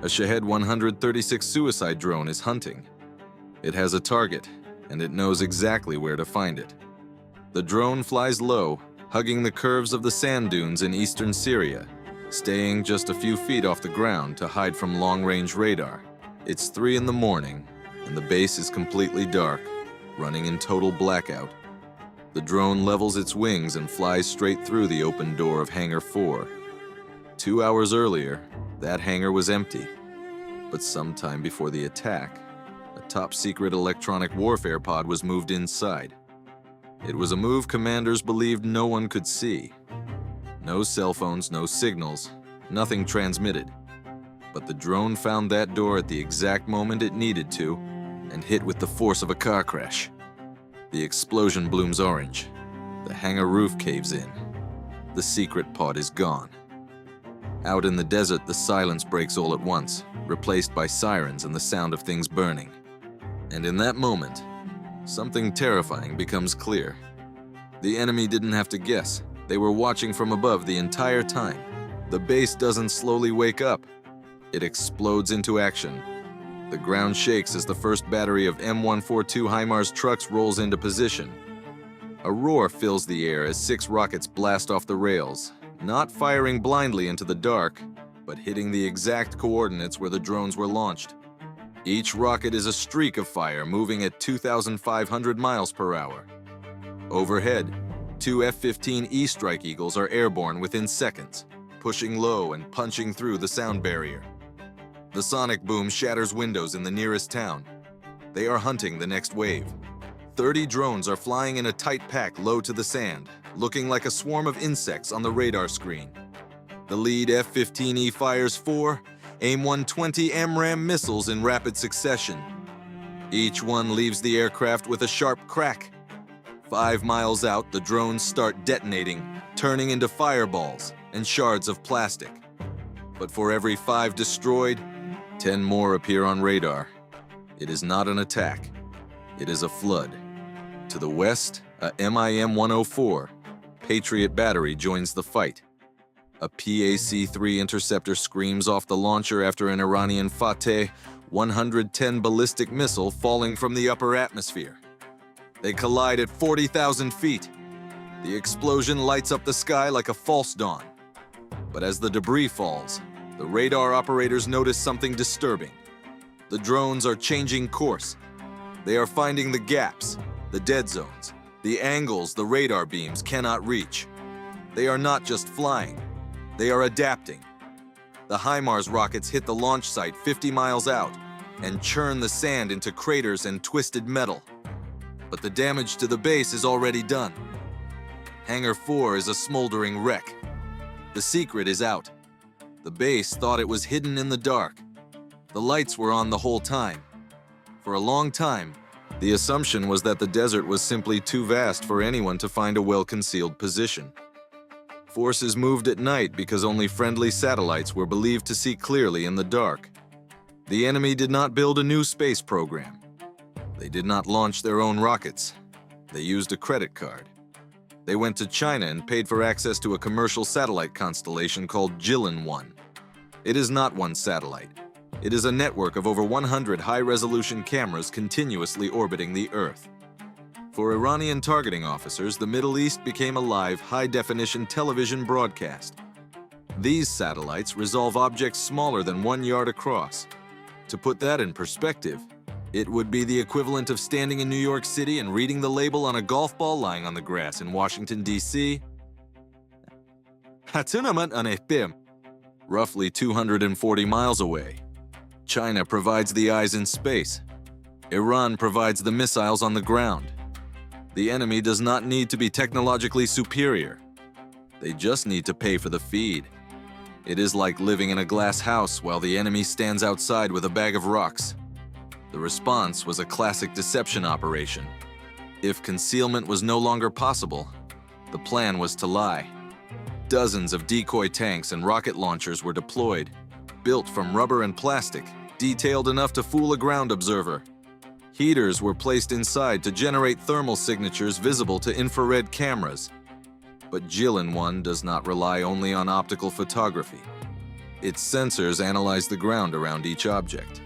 A Shahed 136 suicide drone is hunting. It has a target, and it knows exactly where to find it. The drone flies low, hugging the curves of the sand dunes in eastern Syria, staying just a few feet off the ground to hide from long-range radar. It's 3 in the morning, and the base is completely dark, running in total blackout. The drone levels its wings and flies straight through the open door of Hangar 4. 2 hours earlier, that hangar was empty. But sometime before the attack, a top-secret electronic warfare pod was moved inside. It was a move commanders believed no one could see. No cell phones, no signals, nothing transmitted. But the drone found that door at the exact moment it needed to and hit with the force of a car crash. The explosion blooms orange. The hangar roof caves in. The secret pod is gone. Out in the desert, the silence breaks all at once, replaced by sirens and the sound of things burning. And in that moment, something terrifying becomes clear. The enemy didn't have to guess. They were watching from above the entire time. The base doesn't slowly wake up. It explodes into action. The ground shakes as the first battery of M142 HIMARS trucks rolls into position. A roar fills the air as 6 rockets blast off the rails, not firing blindly into the dark, but hitting the exact coordinates where the drones were launched. Each rocket is a streak of fire moving at 2,500 miles per hour. Overhead, 2 F-15E Strike Eagles are airborne within seconds, pushing low and punching through the sound barrier. The sonic boom shatters windows in the nearest town. They are hunting the next wave. 30 drones are flying in a tight pack low to the sand, looking like a swarm of insects on the radar screen. The lead F-15E fires 4 AIM-120 AMRAAM missiles in rapid succession. Each one leaves the aircraft with a sharp crack. 5 miles out, the drones start detonating, turning into fireballs and shards of plastic. But for every 5 destroyed, 10 more appear on radar. It is not an attack. It is a flood. To the west, a MIM-104 Patriot battery joins the fight. A PAC-3 interceptor screams off the launcher after an Iranian Fateh 110 ballistic missile falling from the upper atmosphere. They collide at 40,000 feet. The explosion lights up the sky like a false dawn. But as the debris falls, the radar operators notice something disturbing. The drones are changing course. They are finding the gaps, the dead zones, the angles the radar beams cannot reach. They are not just flying. They are adapting. The HIMARS rockets hit the launch site 50 miles out and churn the sand into craters and twisted metal. But the damage to the base is already done. Hangar 4 is a smoldering wreck. The secret is out. The base thought it was hidden in the dark. The lights were on the whole time. For a long time, the assumption was that the desert was simply too vast for anyone to find a well-concealed position. Forces moved at night because only friendly satellites were believed to see clearly in the dark. The enemy did not build a new space program. They did not launch their own rockets. They used a credit card. They went to China and paid for access to a commercial satellite constellation called Jilin-1. It is not one satellite. It is a network of over 100 high-resolution cameras continuously orbiting the Earth. For Iranian targeting officers, the Middle East became a live, high-definition television broadcast. These satellites resolve objects smaller than 1 yard across. To put that in perspective, it would be the equivalent of standing in New York City and reading the label on a golf ball lying on the grass in Washington, D.C. Roughly 240 miles away. China provides the eyes in space. Iran provides the missiles on the ground. The enemy does not need to be technologically superior. They just need to pay for the feed. It is like living in a glass house while the enemy stands outside with a bag of rocks. The response was a classic deception operation. If concealment was no longer possible, the plan was to lie. Dozens of decoy tanks and rocket launchers were deployed, built from rubber and plastic, detailed enough to fool a ground observer. Heaters were placed inside to generate thermal signatures visible to infrared cameras. But Jilin-1 does not rely only on optical photography. Its sensors analyze the ground around each object.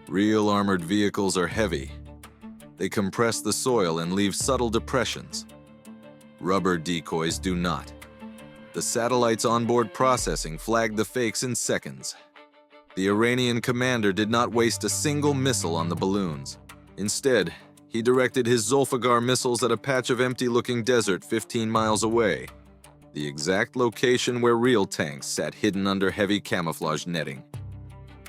Real armored vehicles are heavy. They compress the soil and leave subtle depressions. Rubber decoys do not. The satellite's onboard processing flagged the fakes in seconds. The Iranian commander did not waste a single missile on the balloons. Instead, he directed his Zulfiqar missiles at a patch of empty-looking desert 15 miles away, the exact location where real tanks sat hidden under heavy camouflage netting.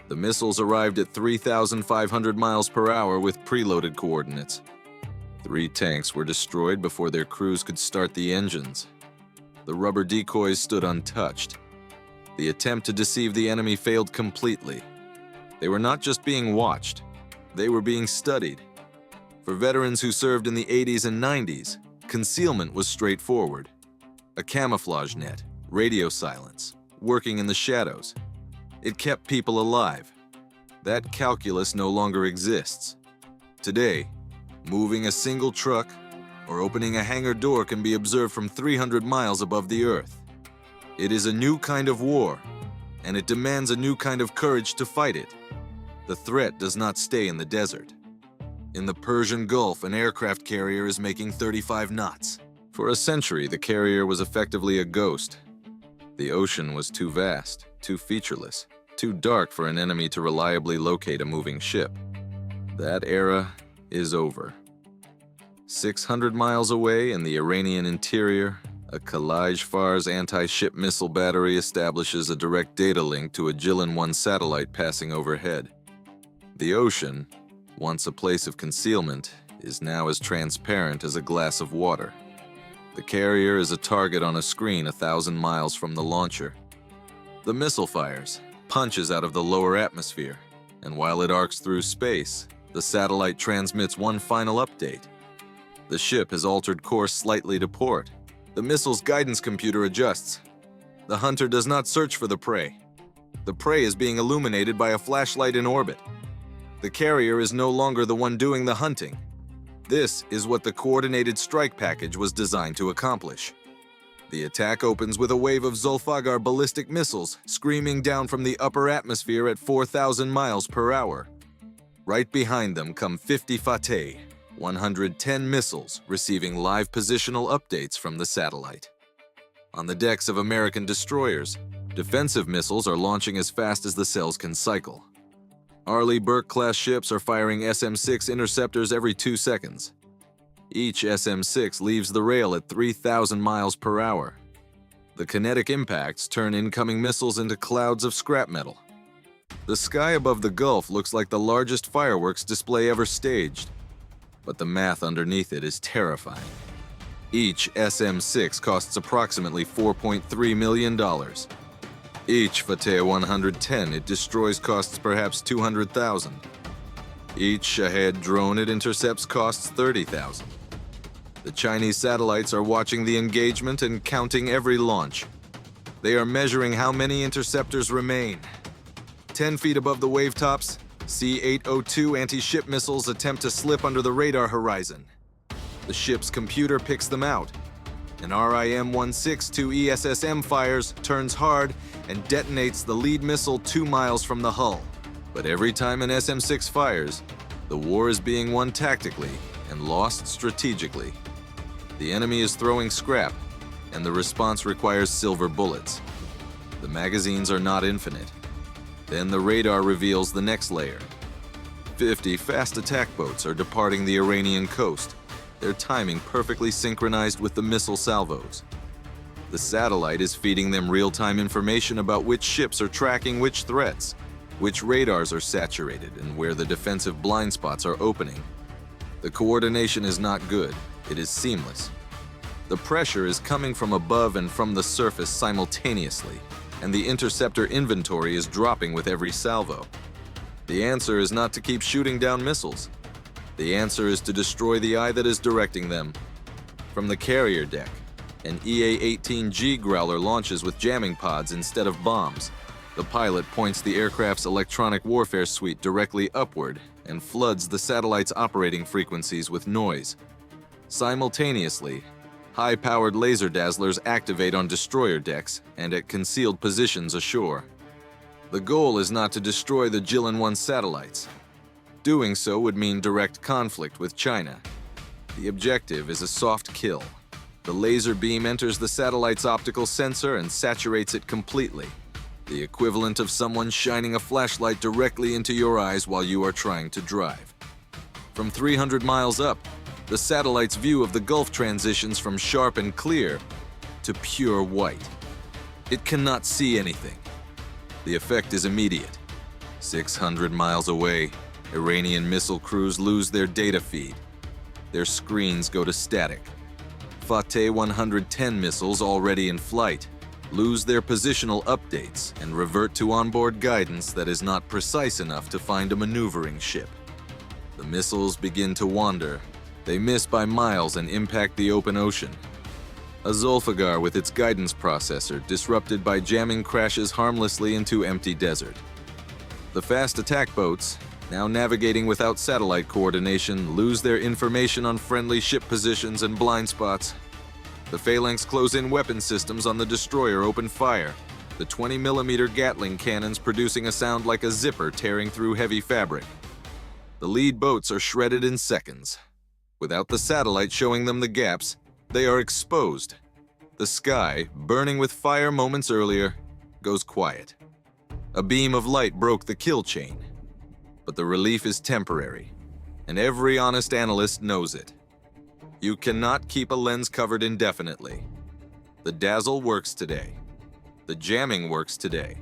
The missiles arrived at 3,500 miles per hour with preloaded coordinates. 3 tanks were destroyed before their crews could start the engines. The rubber decoys stood untouched. The attempt to deceive the enemy failed completely. They were not just being watched, they were being studied. For veterans who served in the 80s and 90s, concealment was straightforward. A camouflage net, radio silence, working in the shadows. It kept people alive. That calculus no longer exists. Today, moving a single truck or opening a hangar door can be observed from 300 miles above the earth. It is a new kind of war, and it demands a new kind of courage to fight it. The threat does not stay in the desert. In the Persian Gulf, an aircraft carrier is making 35 knots. For a century, the carrier was effectively a ghost. The ocean was too vast, too featureless, too dark for an enemy to reliably locate a moving ship. That era is over. 600 miles away in the Iranian interior, a Kalaj Fars anti-ship missile battery establishes a direct data link to a Jilin-1 satellite passing overhead. The ocean, once a place of concealment, is now as transparent as a glass of water. The carrier is a target on a screen 1,000 miles from the launcher. The missile fires, punches out of the lower atmosphere, and while it arcs through space, the satellite transmits one final update. The ship has altered course slightly to port. The missile's guidance computer adjusts. The hunter does not search for the prey. The prey is being illuminated by a flashlight in orbit. The carrier is no longer the one doing the hunting. This is what the coordinated strike package was designed to accomplish. The attack opens with a wave of Zulfiqar ballistic missiles screaming down from the upper atmosphere at 4,000 miles per hour. Right behind them come 50 Fateh, 110 missiles receiving live positional updates from the satellite. On the decks of American destroyers, defensive missiles are launching as fast as the cells can cycle. Arleigh Burke-class ships are firing SM-6 interceptors every 2 seconds. Each SM-6 leaves the rail at 3,000 miles per hour. The kinetic impacts turn incoming missiles into clouds of scrap metal. The sky above the Gulf looks like the largest fireworks display ever staged, but the math underneath it is terrifying. Each SM-6 costs approximately $4.3 million. Each Fateh 110 it destroys costs perhaps $200,000. Each Shahed drone it intercepts costs $30,000. The Chinese satellites are watching the engagement and counting every launch. They are measuring how many interceptors remain. 10 feet above the wavetops, C-802 anti-ship missiles attempt to slip under the radar horizon. The ship's computer picks them out. An RIM-162 ESSM fires, turns hard, and detonates the lead missile 2 miles from the hull. But every time an SM-6 fires, the war is being won tactically and lost strategically. The enemy is throwing scrap, and the response requires silver bullets. The magazines are not infinite. Then the radar reveals the next layer. 50 fast attack boats are departing the Iranian coast, their timing perfectly synchronized with the missile salvos. The satellite is feeding them real-time information about which ships are tracking which threats, which radars are saturated, and where the defensive blind spots are opening. The coordination is not good, it is seamless. The pressure is coming from above and from the surface simultaneously, and the interceptor inventory is dropping with every salvo. The answer is not to keep shooting down missiles. The answer is to destroy the eye that is directing them. From the carrier deck, an EA-18G Growler launches with jamming pods instead of bombs. The pilot points the aircraft's electronic warfare suite directly upward and floods the satellite's operating frequencies with noise. Simultaneously, high-powered laser dazzlers activate on destroyer decks and at concealed positions ashore. The goal is not to destroy the Jilin-1 satellites. Doing so would mean direct conflict with China. The objective is a soft kill. The laser beam enters the satellite's optical sensor and saturates it completely, the equivalent of someone shining a flashlight directly into your eyes while you are trying to drive. From 300 miles up, the satellite's view of the Gulf transitions from sharp and clear to pure white. It cannot see anything. The effect is immediate. 600 miles away, Iranian missile crews lose their data feed. Their screens go to static. Fateh 110 missiles already in flight lose their positional updates and revert to onboard guidance that is not precise enough to find a maneuvering ship. The missiles begin to wander. They miss by miles and impact the open ocean. A Zulfiqar with its guidance processor disrupted by jamming crashes harmlessly into empty desert. The fast attack boats, now navigating without satellite coordination, lose their information on friendly ship positions and blind spots. The phalanx close-in weapon systems on the destroyer open fire, the 20mm Gatling cannons producing a sound like a zipper tearing through heavy fabric. The lead boats are shredded in seconds. Without the satellite showing them the gaps, they are exposed. The sky, burning with fire moments earlier, goes quiet. A beam of light broke the kill chain. But the relief is temporary, and every honest analyst knows it. You cannot keep a lens covered indefinitely. The dazzle works today. The jamming works today.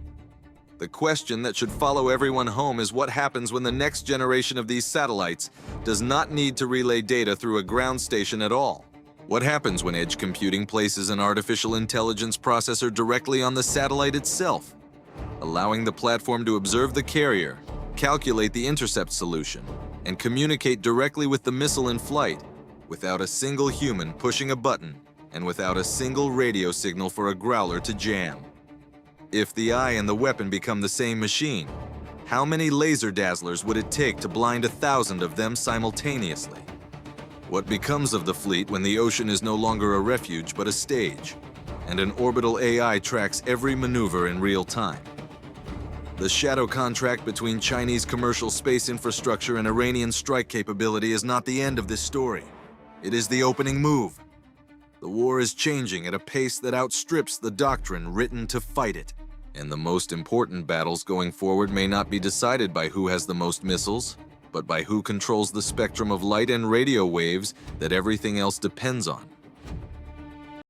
The question that should follow everyone home is what happens when the next generation of these satellites does not need to relay data through a ground station at all? What happens when edge computing places an artificial intelligence processor directly on the satellite itself, allowing the platform to observe the carrier, calculate the intercept solution, and communicate directly with the missile in flight without a single human pushing a button and without a single radio signal for a growler to jam? If the eye and the weapon become the same machine, how many laser dazzlers would it take to blind 1,000 of them simultaneously? What becomes of the fleet when the ocean is no longer a refuge but a stage, and an orbital AI tracks every maneuver in real time? The shadow contract between Chinese commercial space infrastructure and Iranian strike capability is not the end of this story. It is the opening move. The war is changing at a pace that outstrips the doctrine written to fight it. And the most important battles going forward may not be decided by who has the most missiles, but by who controls the spectrum of light and radio waves that everything else depends on.